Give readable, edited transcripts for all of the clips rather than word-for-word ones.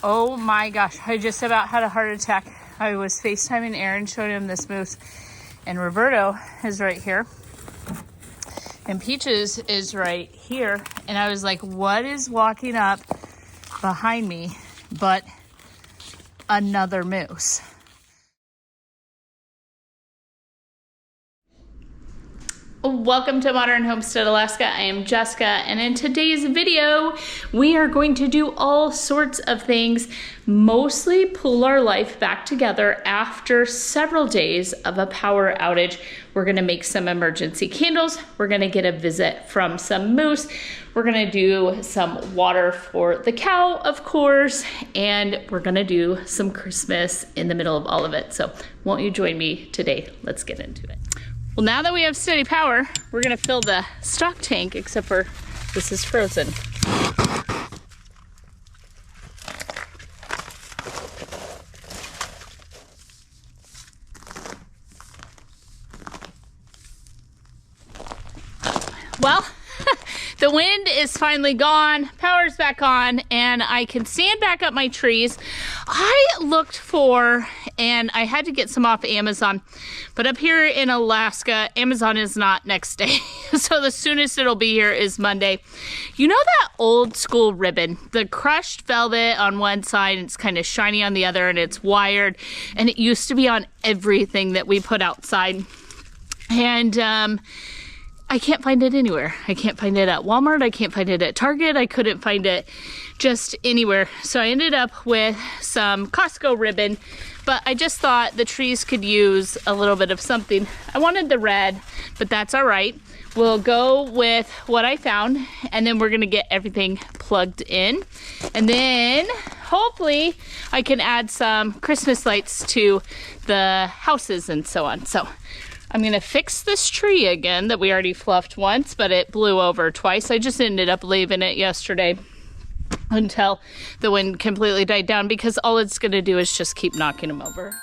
Oh my gosh, I just about had a heart attack. I was FaceTiming Aaron, showing him this moose, and Roberto is right here. And Peaches is right here. And I was like, what is walking up behind me but another moose? Welcome to Modern Homestead, Alaska. I am Jessica, and in today's video, we are going to do all sorts of things, mostly pull our life back together after several days of a power outage. We're gonna make some emergency candles. We're gonna get a visit from some moose. We're gonna do some water for the cow, of course, and we're gonna do some Christmas in the middle of all of it. So won't you join me today? Let's get into it. Well, now that we have steady power, we're gonna fill the stock tank, except for this is frozen. Well, the wind is finally gone, power's back on, and I can stand back up my trees. I looked for, and I had to get some off Amazon, but up here in Alaska, Amazon is not next day. So the soonest it'll be here is Monday. You know that old school ribbon, the crushed velvet on one side, and it's kind of shiny on the other, and it's wired, and it used to be on everything that we put outside. And I can't find it anywhere. I can't find it at Walmart. I can't find it at Target. I couldn't find it just anywhere. So I ended up with some Costco ribbon, but I just thought the trees could use a little bit of something. I wanted the red, but that's all right. We'll go with what I found, and then we're gonna get everything plugged in. And then hopefully I can add some Christmas lights to the houses and so on. So I'm gonna fix this tree again that we already fluffed once, but it blew over twice. I just ended up leaving it yesterday until the wind completely died down, because all it's gonna do is just keep knocking them over.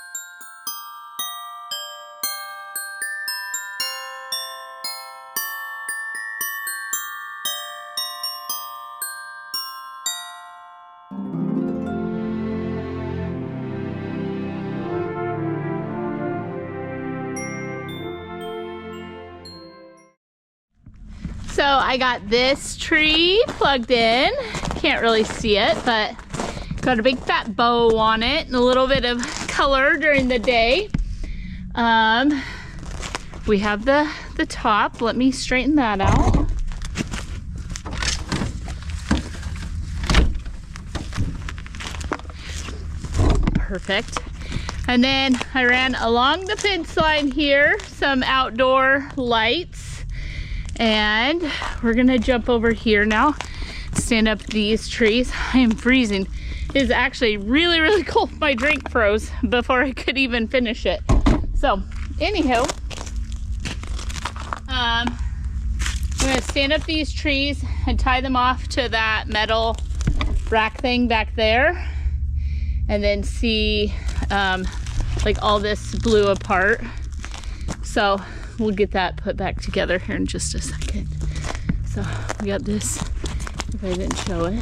So I got this tree plugged in. Can't really see it, but got a big fat bow on it and a little bit of color during the day. We have the top. Let me straighten that out. Perfect. And then I ran along the fence line here some outdoor lights. And we're gonna jump over here now, stand up these trees. I am freezing. It is actually really, really cold. My drink froze before I could even finish it. So, anywho, I'm gonna stand up these trees and tie them off to that metal rack thing back there, and then see like all this blew apart. So we'll get that put back together here in just a second. So we got this, if I didn't show it,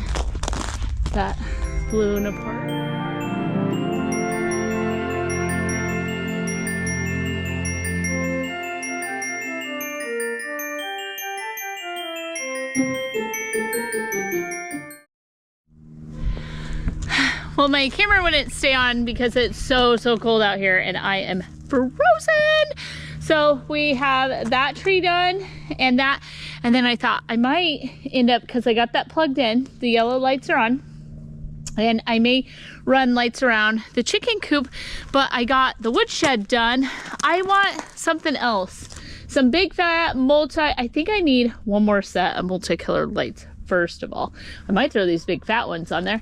that blew apart. Well, my camera wouldn't stay on because it's so cold out here and I am frozen. So we have that tree done and that, and then I thought I might end up, because I got that plugged in, the yellow lights are on, and I may run lights around the chicken coop, but I got the woodshed done. I want something else. Some big fat I think I need one more set of multicolored lights. First of all, I might throw these big fat ones on there.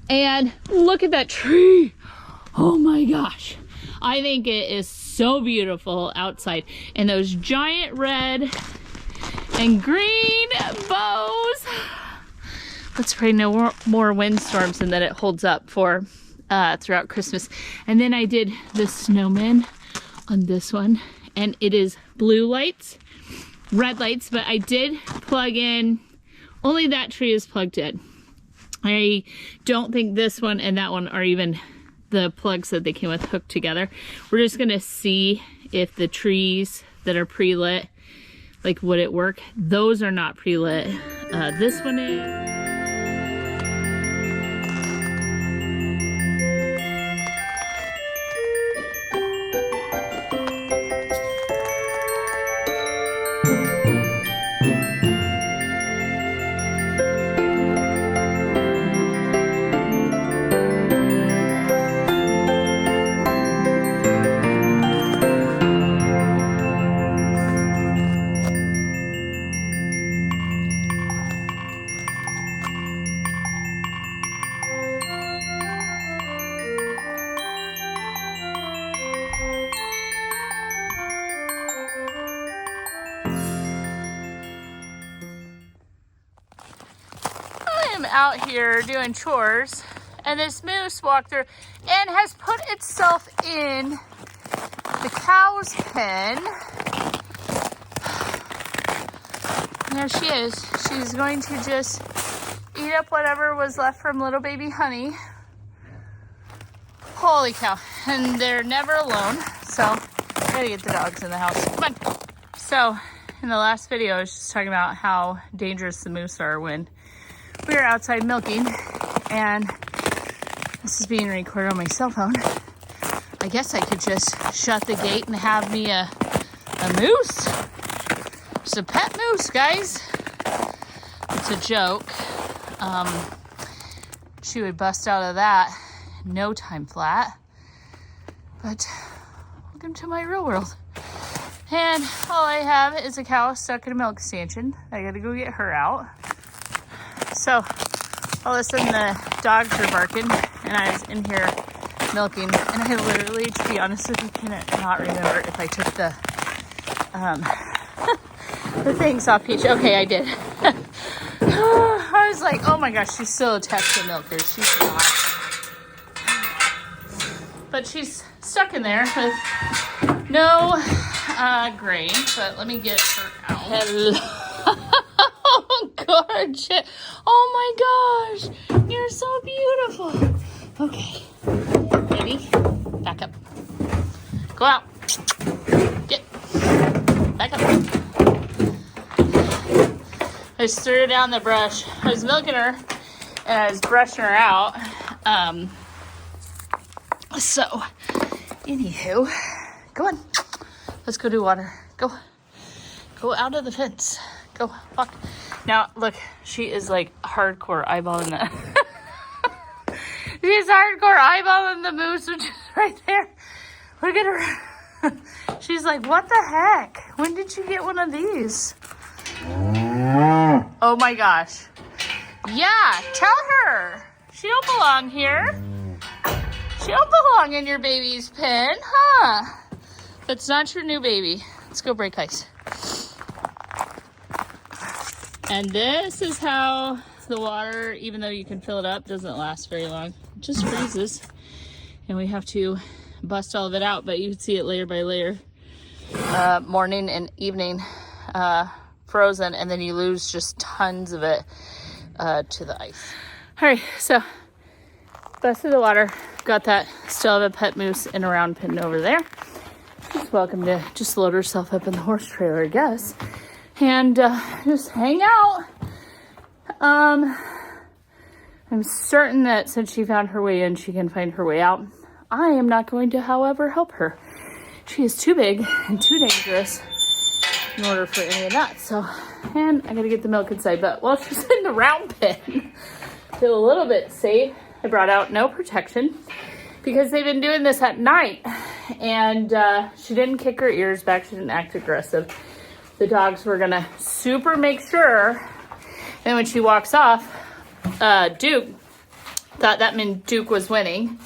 And look at that tree. Oh my gosh. I think it is so beautiful outside. And those giant red and green bows. Let's pray no more windstorms and that it holds up for throughout Christmas. And then I did the snowman on this one. And it is blue lights, red lights, but I did plug in, only that tree is plugged in. I don't think this one and that one are even the plugs that they came with hooked together. We're just gonna see if the trees that are pre-lit, like, would it work? Those are not pre-lit. This one is. Out here doing chores, and this moose walked through and has put itself in the cow's pen. There she is. She's going to just eat up whatever was left from little baby Honey. Holy cow. And they're never alone, so I gotta get the dogs in the house. Come on. So in the last video I was just talking about how dangerous the moose are when we were outside milking, and this is being recorded on my cell phone. I guess I could just shut the gate and have me a moose. It's a pet moose, guys. It's a joke. She would bust out of that in no time flat. But welcome to my real world. And all I have is a cow stuck in a milk stanchion. I gotta go get her out. So all of a sudden the dogs are barking, and I was in here milking, and I literally, to be honest with you, cannot remember if I took the the things off Peach. Okay, I did. I was like, oh my gosh, she's still attached to milker. She's not. But she's stuck in there with no grain. But let me get her out. Hello. Oh, gorgeous. Oh my gosh. You're so beautiful. Okay. Ready? Back up. Go out. Get. Back up. I just threw her down the brush. I was milking her and I was brushing her out. So, anywho, go on. Let's go do water. Go. Go out of the fence. Go, walk. Now, look, she is like hardcore eyeballing the... She's hardcore eyeballing the moose, which is right there. Look at her. She's like, what the heck? When did you get one of these? Oh my gosh. Yeah, tell her. She don't belong here. She don't belong in your baby's pen, huh? That's not your new baby. Let's go break ice. And this is how the water, even though you can fill it up, doesn't last very long. It just freezes. And we have to bust all of it out, but you can see it layer by layer. Morning and evening frozen, and then you lose just tons of it to the ice. All right, so busted the water. Got that. Still have a pet moose in a round pen over there. She's welcome to just load herself up in the horse trailer, I guess. And just hang out. I'm certain that since she found her way in, she can find her way out. I am not going to, however, help her. She is too big and too dangerous in order for any of that. So, and I gotta get the milk inside. But while she's in the round pen, feel a little bit safe. I brought out no protection because they've been doing this at night. And she didn't kick her ears back. She didn't act aggressive. The dogs were gonna super make sure. And when she walks off, Duke thought that meant Duke was winning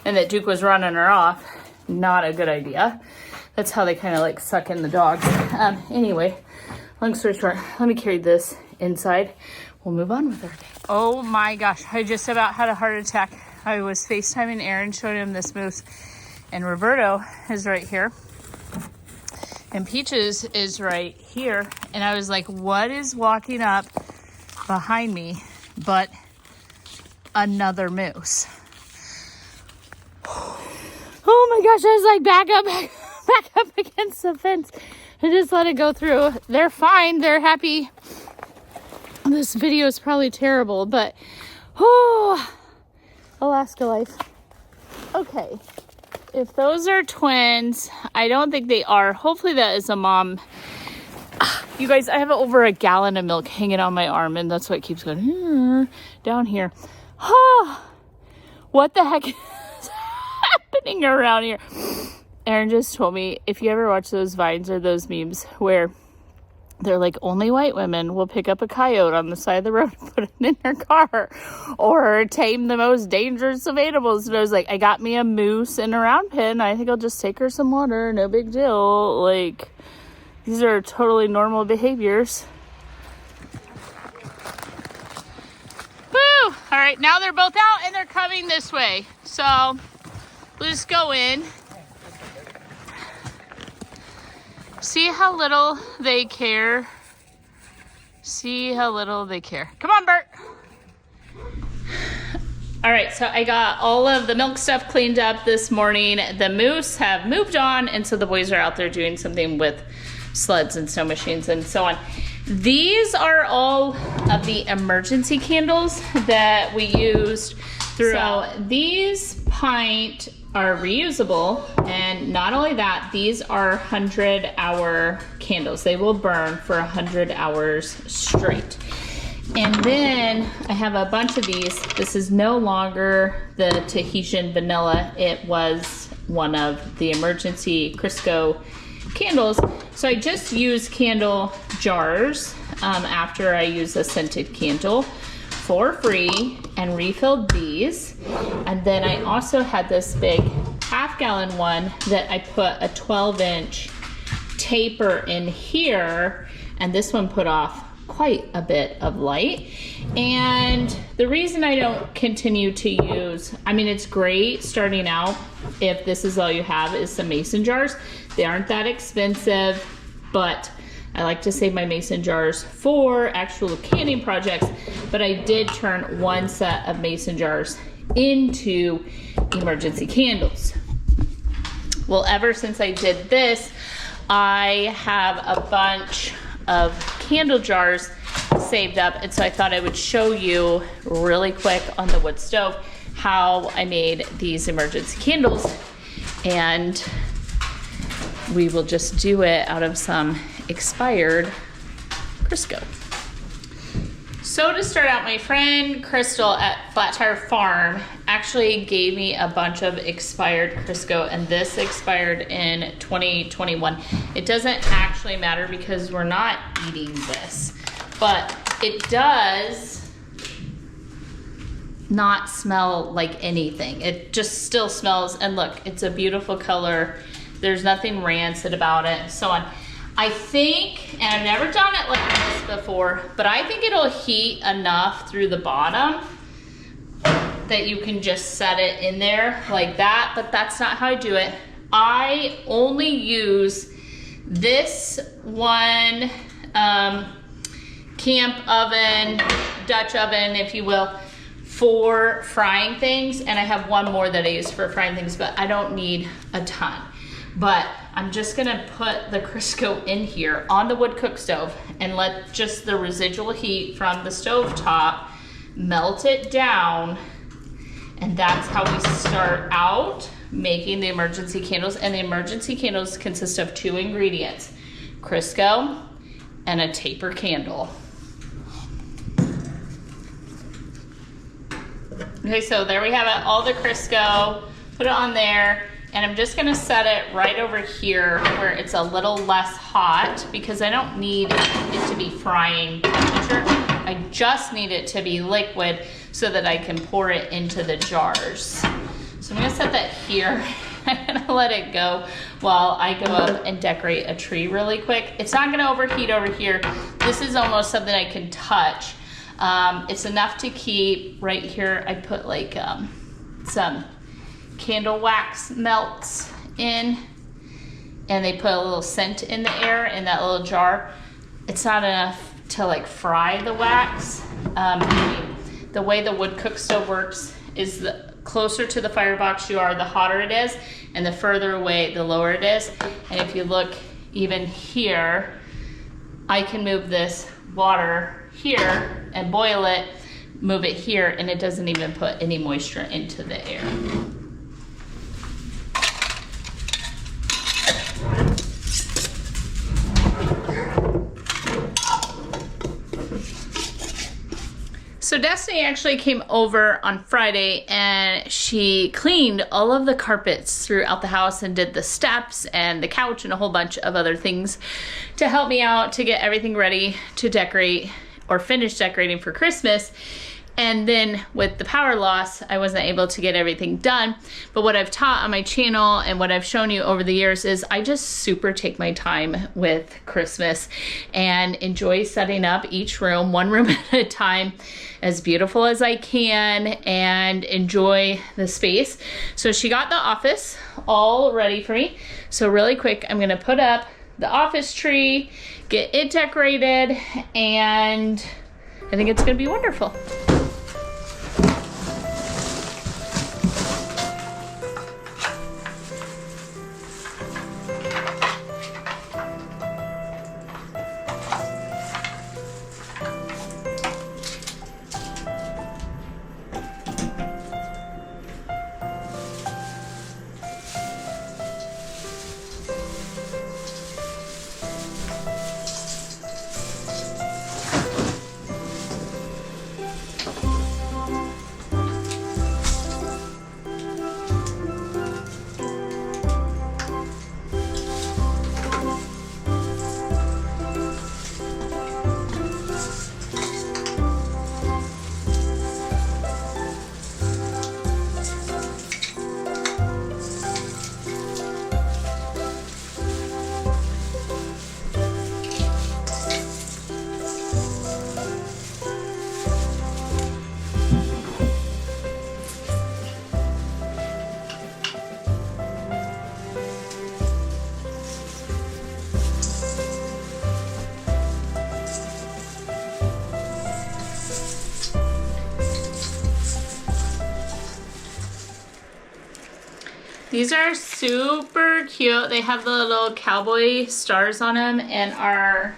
and that Duke was running her off. Not a good idea. That's how they kind of like suck in the dogs. Anyway, long story short, let me carry this inside. We'll move on with our day. Oh my gosh, I just about had a heart attack. I was FaceTiming Aaron, showing him this moose, and Roberto is right here. And Peaches is right here. And I was like, what is walking up behind me but another moose. Oh my gosh, I was like back up against the fence and just let it go through. They're fine, they're happy. This video is probably terrible, but Alaska life. Okay, if those are twins, I don't think they are. Hopefully that is a mom. You guys, I have over a gallon of milk hanging on my arm, and that's what keeps going down here. What the heck is happening around here? Erin just told me, if you ever watch those vines or those memes where they're like, only white women will pick up a coyote on the side of the road and put it in their car, or tame the most dangerous of animals. And I was like, I got me a moose in a round pen. I think I'll just take her some water. No big deal. Like, these are totally normal behaviors. Woo! All right, now they're both out and they're coming this way. So we'll just go in. See how little they care. See how little they care. Come on, Bert. All right, so I got all of the milk stuff cleaned up this morning. The moose have moved on, and so the boys are out there doing something with sleds and snow machines and so on. These are all of the emergency candles that we used throughout. So these pint are reusable, and not only that, these are 100-hour candles. They will burn for 100 hours straight. And then I have a bunch of these. This is no longer the Tahitian vanilla. It was one of the emergency Crisco candles. So I just use candle jars after I use a scented candle for free and refilled these. And then I also had this big half-gallon one that I put a 12-inch taper in here, and this one put off quite a bit of light. And the reason I don't continue to use, I mean, it's great starting out if this is all you have is some mason jars. They aren't that expensive, but I like to save my mason jars for actual canning projects. But I did turn one set of mason jars into emergency candles. Well, ever since I did this, I have a bunch of candle jars saved up, and so I thought I would show you really quick on the wood stove how I made these emergency candles. And we will just do it out of some expired Crisco. So to start out, my friend Crystal at Flat Tire Farm actually gave me a bunch of expired Crisco, and this expired in 2021. It doesn't actually matter because we're not eating this, but it does not smell like anything. It just still smells, and look, it's a beautiful color. There's nothing rancid about it, so on. I think, and I've never done it like this before, but I think it'll heat enough through the bottom that you can just set it in there like that, but that's not how I do it. I only use this one camp oven, Dutch oven, if you will, for frying things, and I have one more that I use for frying things, but I don't need a ton. But I'm just gonna put the Crisco in here on the wood cook stove and let just the residual heat from the stove top melt it down. And that's how we start out making the emergency candles. And the emergency candles consist of 2 ingredients, Crisco and a taper candle. Okay, so there we have it, all the Crisco, put it on there. And I'm just gonna set it right over here where it's a little less hot because I don't need it to be frying temperature. I just need it to be liquid so that I can pour it into the jars. So I'm gonna set that here. I'm gonna let it go while I go up and decorate a tree really quick. It's not gonna overheat over here. This is almost something I can touch. It's enough to keep right here. I put like some candle wax melts in, and they put a little scent in the air in that little jar. It's not enough to like fry the wax. the way the wood cook stove works is the closer to the firebox you are, the hotter it is, and the further away, the lower it is. And if you look even here, I can move this water here and boil it, move it here, and it doesn't even put any moisture into the air. So Destiny actually came over on Friday and she cleaned all of the carpets throughout the house and did the steps and the couch and a whole bunch of other things to help me out to get everything ready to decorate or finish decorating for Christmas. And then with the power loss, I wasn't able to get everything done. But what I've taught on my channel and what I've shown you over the years is I just super take my time with Christmas and enjoy setting up each room, one room at a time, as beautiful as I can, and enjoy the space. So she got the office all ready for me. So really quick, I'm gonna put up the office tree, get it decorated, and I think it's gonna be wonderful. These are super cute. They have the little cowboy stars on them, and our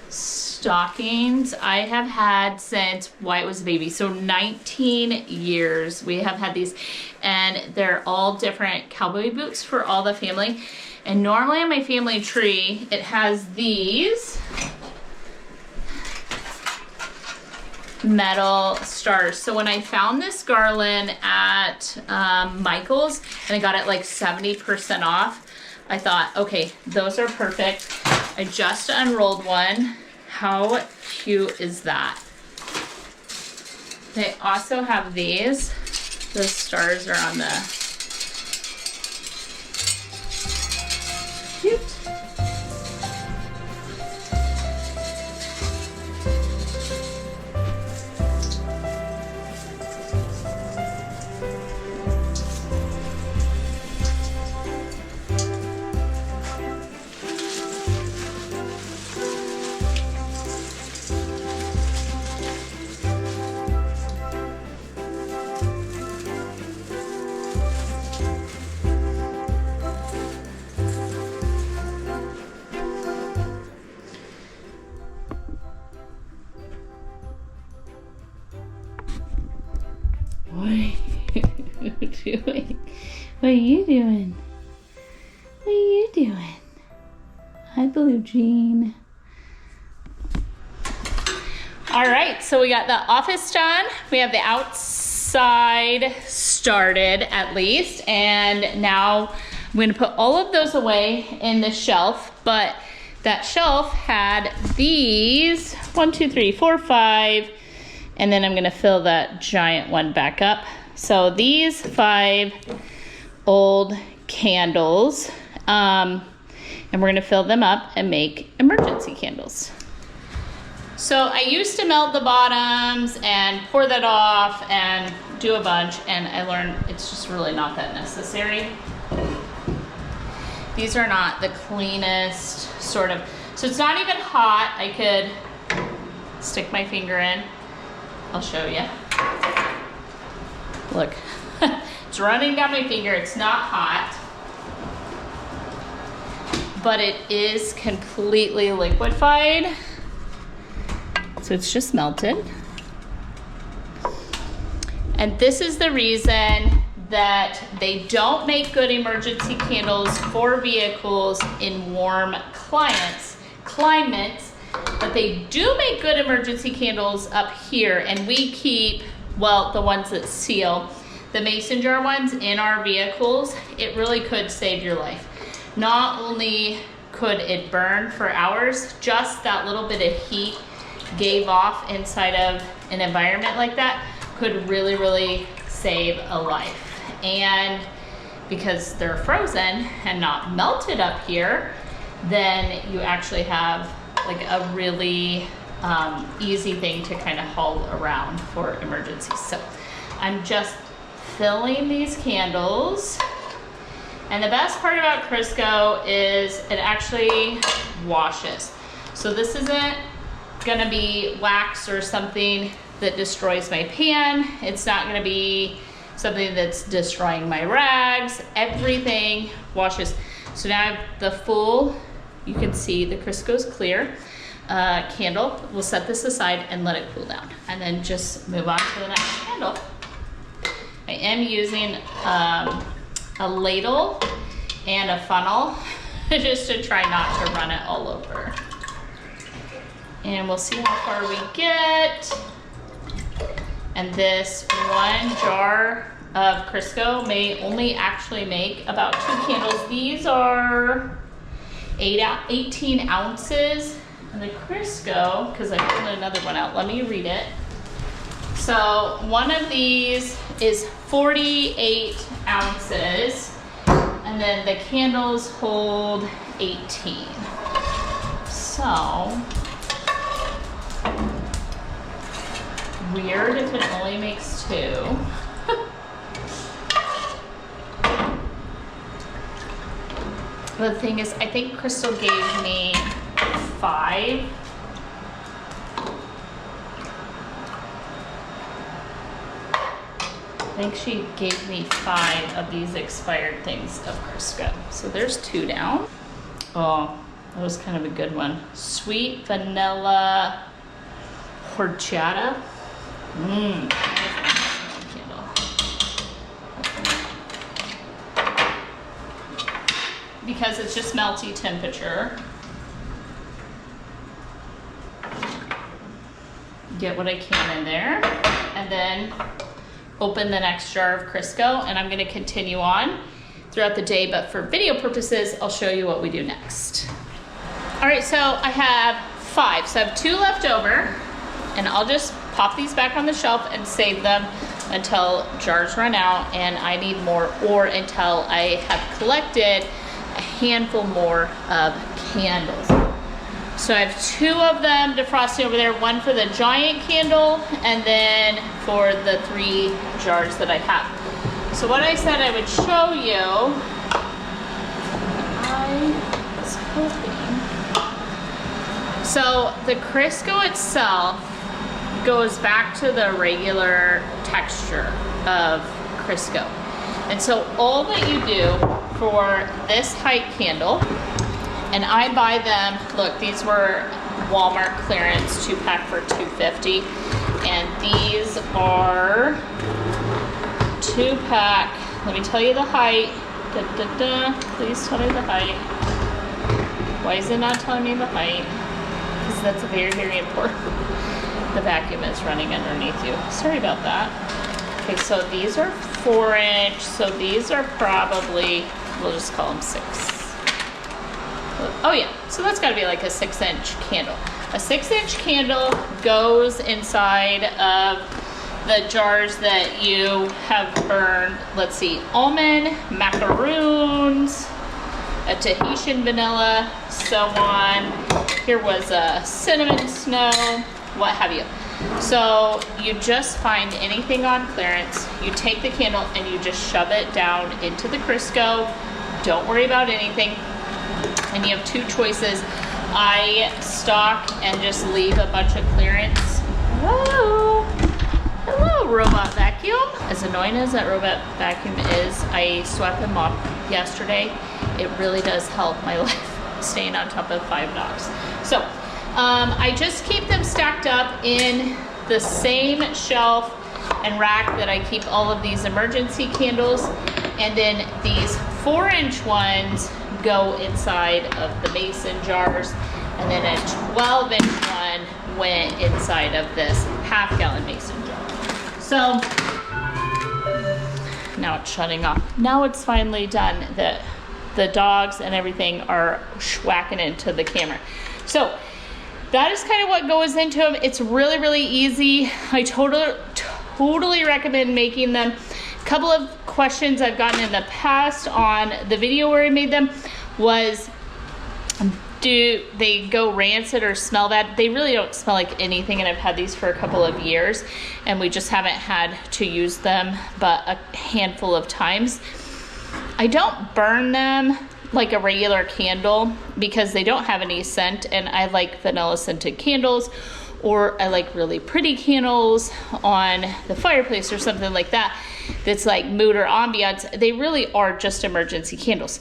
stockings I have had since Wyatt was a baby. So 19 years we have had these, and they're all different cowboy boots for all the family. And normally on my family tree, it has these metal stars. So when I found this garland at Michael's and I got it like 70% off, I thought, okay, those are perfect. I just unrolled one. How cute is that? They also have these. The stars are on the cute. What are you doing? What are you doing? What are you doing? Hi, Blue Jean. All right, so we got the office done. We have the outside started at least. And now I'm gonna put all of those away in the shelf, but that shelf had these 1, 2, 3, 4, 5, and then I'm gonna fill that giant one back up. So these 5 old candles, and we're gonna fill them up and make emergency candles. So I used to melt the bottoms and pour that off and do a bunch, and I learned it's just really not that necessary. These are not the cleanest sort of, so it's not even hot. I could stick my finger in I'll show you. Look, it's running down my finger. It's not hot, but it is completely liquefied. So it's just melted. And this is the reason that they don't make good emergency candles for vehicles in warm climates, but they do make good emergency candles up here, and we keep, well, the ones that seal, the mason jar ones in our vehicles. It really could save your life. Not only could it burn for hours, just that little bit of heat gave off inside of an environment like that could really, really save a life. And because they're frozen and not melted up here, then you actually have like a really easy thing to kind of haul around for emergencies. So I'm just filling these candles. And the best part about Crisco is it actually washes. So this isn't gonna be wax or something that destroys my pan. It's not gonna be something that's destroying my rags. Everything washes. So now I have the full, you can see the Crisco's clear candle. We'll set this aside and let it cool down, and then just move on to the next candle. I am using a ladle and a funnel just to try not to run it all over. And we'll see how far we get. And this one jar of Crisco may only actually make about 2 candles. These are 18 ounces. And the Crisco, because I pulled another one out, let me read it. So one of these is 48 ounces, and then the candles hold 18. So, weird if it only makes 2. The thing is, I think Crystal gave me 5. I think she gave me 5 of these expired things of Crisco. So there's 2 down. Oh, that was kind of a good one. Sweet vanilla horchata. Because it's just melty temperature. Get what I can in there, and then open the next jar of Crisco, and I'm gonna continue on throughout the day, but for video purposes, I'll show you what we do next. All right, so I have 5, so I have 2 left over, and I'll just pop these back on the shelf and save them until jars run out and I need more, or until I have collected a handful more of candles. So I have 2 of them defrosting over there, one for the giant candle and then for the 3 jars that I have. So what I said I would show you, I was hoping. So the Crisco itself goes back to the regular texture of Crisco. And so all that you do for this height candle, and I buy them, look, these were Walmart clearance 2-pack for $2.50, and these are 2-pack. Let me tell you the height. Please tell me the height. Why is it not telling me the height? Because that's very, very important. The vacuum is running underneath you. Sorry about that. Okay, so these are 4-inch, so these are probably, we'll just call them 6. Oh yeah, so that's gotta be like a 6-inch candle. A 6-inch candle goes inside of the jars that you have burned. Let's see, almond, macaroons, a Tahitian vanilla, so on. Here was a cinnamon snow, what have you. So you just find anything on clearance, you take the candle and you just shove it down into the Crisco. Don't worry about anything. And you have 2 choices. I stock and just leave a bunch of clearance. Whoa. Hello, robot vacuum. As annoying as that robot vacuum is, I swept and mopped yesterday. It really does help my life staying on top of 5 knocks. So I just keep them stacked up in the same shelf and rack that I keep all of these emergency candles, and then these 4-inch ones go inside of the mason jars, and then a 12-inch one went inside of this half-gallon mason jar. So now it's shutting off. Now it's finally done. The dogs and everything are whacking into the camera. So that is kind of what goes into them. It's really, really easy. I totally recommend making them. A couple of questions I've gotten in the past on the video where I made them was, do they go rancid or smell bad? They really don't smell like anything, and I've had these for a couple of years and we just haven't had to use them but a handful of times. I don't burn them like a regular candle because they don't have any scent, and I like vanilla scented candles, or I like really pretty candles on the fireplace or something like that that's like mood or ambiance. They really are just emergency candles.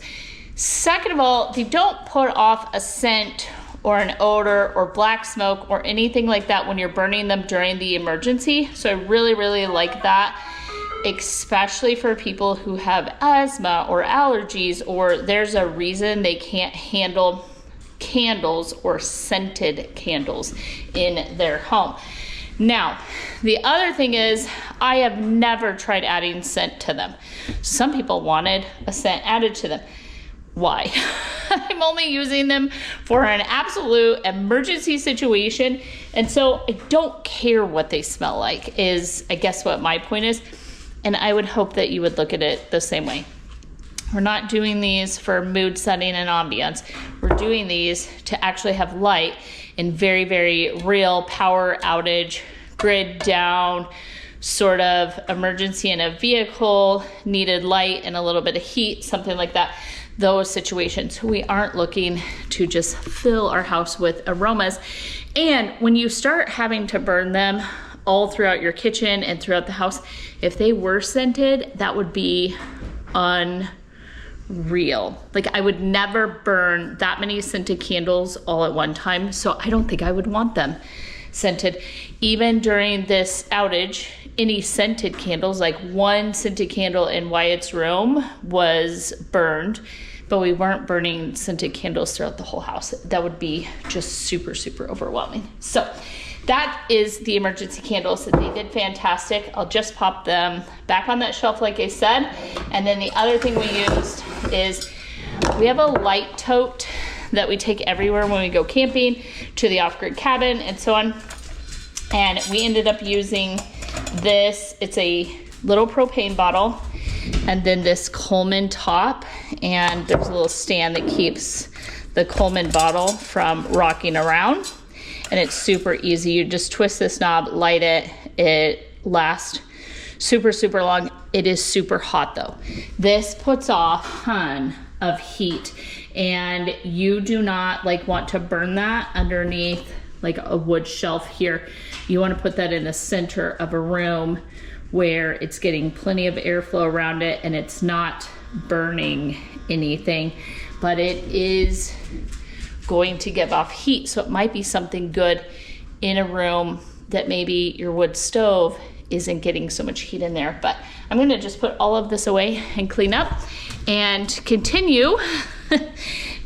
Second of all, they don't put off a scent or an odor or black smoke or anything like that when you're burning them during the emergency. So I really, really like that, especially for people who have asthma or allergies, or there's a reason they can't handle candles or scented candles in their home. Now, the other thing is, I have never tried adding scent to them. Some people wanted a scent added to them. Why? I'm only using them for an absolute emergency situation, and so I don't care what they smell like, is I guess what my point is, and I would hope that you would look at it the same way. We're not doing these for mood setting and ambiance. We're doing these to actually have light in very, very real power outage, grid down, sort of emergency in a vehicle, needed light and a little bit of heat, something like that. Those situations. We aren't looking to just fill our house with aromas. And when you start having to burn them all throughout your kitchen and throughout the house, if they were scented, that would be unreal. Like, I would never burn that many scented candles all at one time, so I don't think I would want them scented. Even during this outage, any scented candles, like one scented candle in Wyatt's room was burned, but we weren't burning scented candles throughout the whole house. That would be just super, super overwhelming. So that is the emergency candles. They did fantastic. I'll just pop them back on that shelf like I said. And then the other thing we used is we have a light tote that we take everywhere when we go camping, to the off-grid cabin and so on. And we ended up using this. It's a little propane bottle and then this Coleman top, and there's a little stand that keeps the Coleman bottle from rocking around, and it's super easy. You just twist this knob, light it, it lasts super, super long. It is super hot though. This puts off a ton of heat, and you do not want to burn that underneath like a wood shelf here. You want to put that in the center of a room where it's getting plenty of airflow around it and it's not burning anything, but it is going to give off heat. So it might be something good in a room that maybe your wood stove isn't getting so much heat in there. But I'm going to just put all of this away and clean up and continue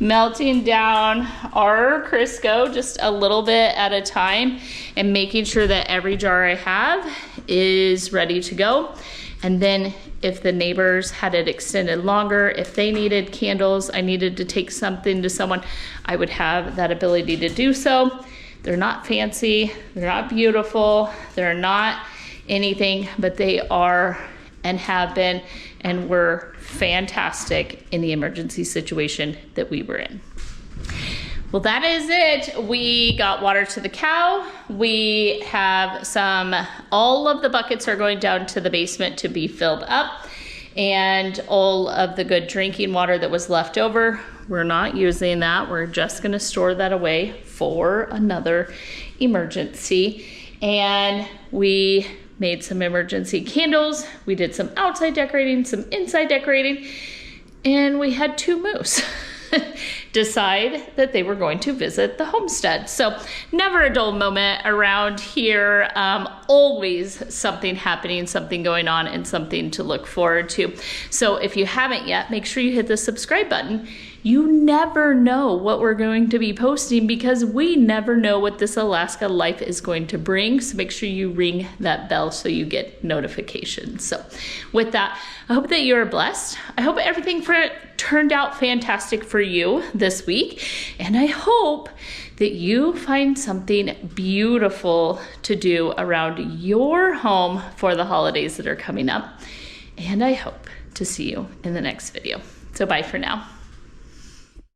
melting down our Crisco just a little bit at a time and making sure that every jar I have is ready to go. And then if the neighbors had it extended longer, if they needed candles, I needed to take something to someone, I would have that ability to do so. They're not fancy, they're not beautiful, they're not anything, but they are and have been and were fantastic in the emergency situation that we were in. Well, that is it. We got water to the cow. We have all of the buckets are going down to the basement to be filled up, and all of the good drinking water that was left over, we're not using that. We're just gonna store that away for another emergency. And we made some emergency candles. We did some outside decorating, some inside decorating, and we had 2 moose decide that they were going to visit the homestead. So never a dull moment around here. Always something happening, something going on, and something to look forward to. So if you haven't yet, make sure you hit the subscribe button. You never know what we're going to be posting because we never know what this Alaska life is going to bring. So make sure you ring that bell so you get notifications. So with that, I hope that you're blessed. I hope everything turned out fantastic for you this week. And I hope that you find something beautiful to do around your home for the holidays that are coming up. And I hope to see you in the next video. So bye for now.